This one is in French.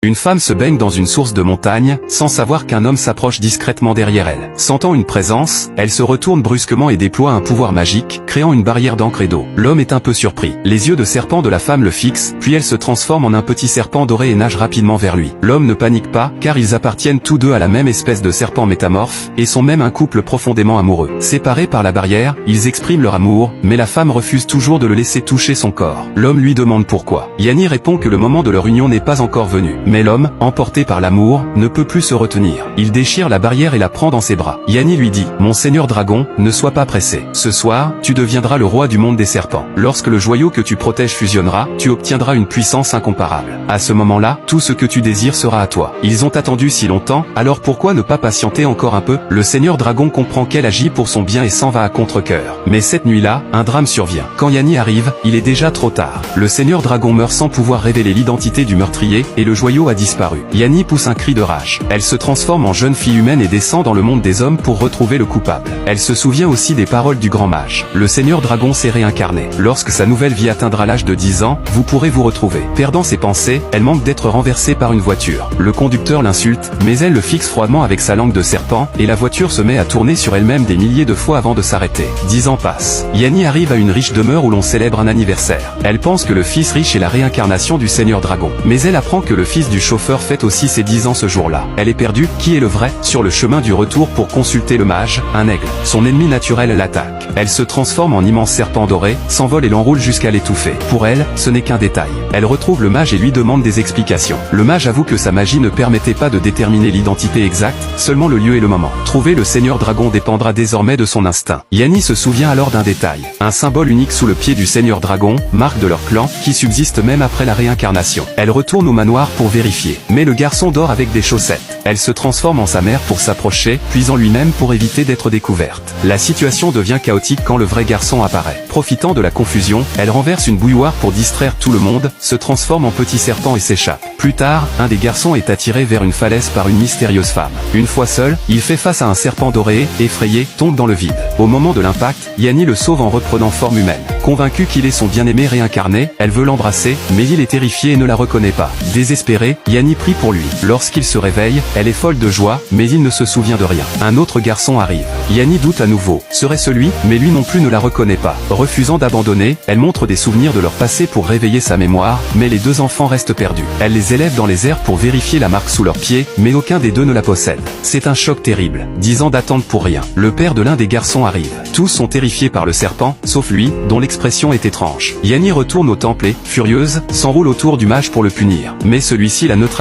Une femme se baigne dans une source de montagne, sans savoir qu'un homme s'approche discrètement derrière elle. Sentant une présence, elle se retourne brusquement et déploie un pouvoir magique, créant une barrière d'encre et d'eau. L'homme est un peu surpris. Les yeux de serpent de la femme le fixent, puis elle se transforme en un petit serpent doré et nage rapidement vers lui. L'homme ne panique pas, car ils appartiennent tous deux à la même espèce de serpent métamorphe, et sont même un couple profondément amoureux. Séparés par la barrière, ils expriment leur amour, mais la femme refuse toujours de le laisser toucher son corps. L'homme lui demande pourquoi. Yanni répond que le moment de leur union n'est pas encore venu. Mais l'homme, emporté par l'amour, ne peut plus se retenir. Il déchire la barrière et la prend dans ses bras. Yanni lui dit « Mon seigneur dragon, ne sois pas pressé. Ce soir, tu deviendras le roi du monde des serpents. Lorsque le joyau que tu protèges fusionnera, tu obtiendras une puissance incomparable. À ce moment-là, tout ce que tu désires sera à toi. » Ils ont attendu si longtemps, alors pourquoi ne pas patienter encore un peu? Le seigneur dragon comprend qu'elle agit pour son bien et s'en va à contre-cœur. Mais cette nuit-là, un drame survient. Quand Yanni arrive, il est déjà trop tard. Le seigneur dragon meurt sans pouvoir révéler l'identité du meurtrier, et le joyau a disparu. Yanni pousse un cri de rage. Elle se transforme en jeune fille humaine et descend dans le monde des hommes pour retrouver le coupable. Elle se souvient aussi des paroles du grand mage. Le seigneur dragon s'est réincarné. Lorsque sa nouvelle vie atteindra l'âge de 10 ans, vous pourrez vous retrouver. Perdant ses pensées, elle manque d'être renversée par une voiture. Le conducteur l'insulte, mais elle le fixe froidement avec sa langue de serpent, et la voiture se met à tourner sur elle-même des milliers de fois avant de s'arrêter. 10 ans passent. Yanni arrive à une riche demeure où l'on célèbre un anniversaire. Elle pense que le fils riche est la réincarnation du seigneur dragon. Mais elle apprend que le fils du chauffeur fête aussi ses 10 ans ce jour-là. Elle est perdue, qui est le vrai? Sur le chemin du retour pour consulter le mage, un aigle. Son ennemi naturel l'attaque. Elle se transforme en immense serpent doré, s'envole et l'enroule jusqu'à l'étouffer. Pour elle, ce n'est qu'un détail. Elle retrouve le mage et lui demande des explications. Le mage avoue que sa magie ne permettait pas de déterminer l'identité exacte, seulement le lieu et le moment. Trouver le seigneur dragon dépendra désormais de son instinct. Yanni se souvient alors d'un détail. Un symbole unique sous le pied du seigneur dragon, marque de leur clan, qui subsiste même après la réincarnation. Elle retourne au manoir pour vérifier. Mais le garçon dort avec des chaussettes. Elle se transforme en sa mère pour s'approcher, puis en lui-même pour éviter d'être découverte. La situation devient chaotique quand le vrai garçon apparaît. Profitant de la confusion, elle renverse une bouilloire pour distraire tout le monde, se transforme en petit serpent et s'échappe. Plus tard, un des garçons est attiré vers une falaise par une mystérieuse femme. Une fois seul, il fait face à un serpent doré, effrayé, tombe dans le vide. Au moment de l'impact, Yanni le sauve en reprenant forme humaine. Convaincue qu'il est son bien-aimé réincarné, elle veut l'embrasser, mais il est terrifié et ne la reconnaît pas. Désespérée, Yanni prie pour lui. Lorsqu'il se réveille, elle est folle de joie, mais il ne se souvient de rien. Un autre garçon arrive. Yanni doute à nouveau. Serait-ce lui? Mais lui non plus ne la reconnaît pas. Refusant d'abandonner, elle montre des souvenirs de leur passé pour réveiller sa mémoire, mais les deux enfants restent perdus. Elle les élève dans les airs pour vérifier la marque sous leurs pieds, mais aucun des deux ne la possède. C'est un choc terrible. 10 ans d'attente pour rien. Le père de l'un des garçons arrive. Tous sont terrifiés par le serpent, sauf lui, dont l'expression est étrange. Yanni retourne au temple et, furieuse, s'enroule autour du mage pour le punir. Mais celui-ci la neutralise.